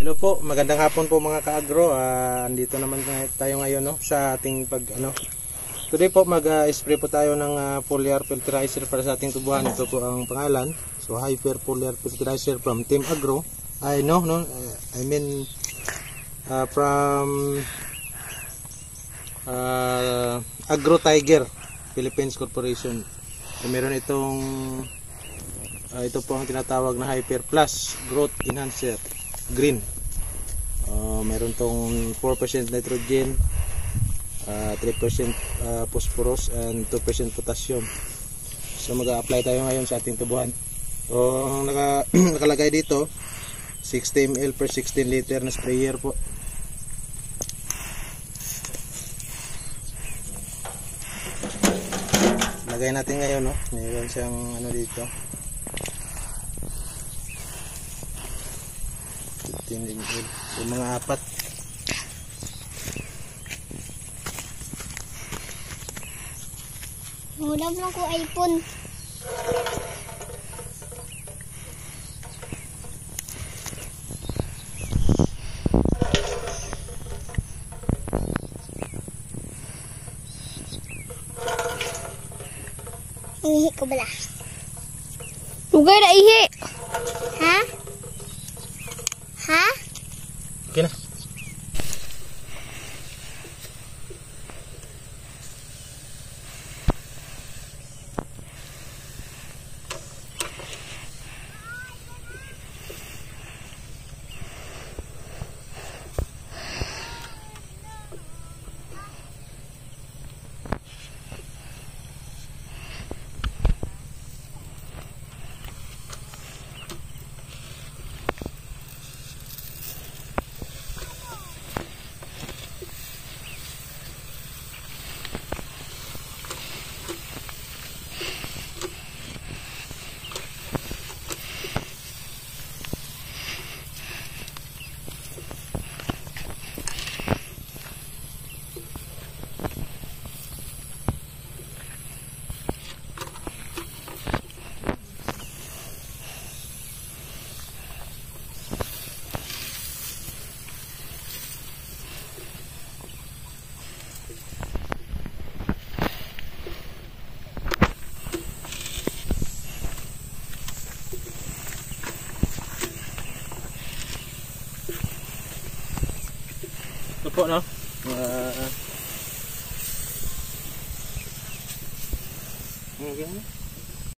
Hello po, magandang hapon po mga ka-agro. Andito naman tayo ngayon no, sa ating Today po mag-spray po tayo ng foliar fertilizer para sa ating tubuhan. Ito po ang pangalan. So Hyper Foliar Fertilizer from Team Agro. From Agro Tiger Philippines Corporation. So, meron itong ito po ang tinatawag na Hyper Plus Growth Enhancer Green. Meron tong 4% nitrogen, 3% phosphorus and 2% potassium. So mag-a-apply tayo ngayon sa ating tubuhan. So ang nakalagay dito 60 ml per 16 liter na sprayer po. Lagay natin ngayon no. Meron siyang dito. 15 ml. Yung mga apat. Ulam lang ko iPhone. Ihi ko bala. Lugay na ihi. Ha? Ha? Okay na. Ito po no. Okay.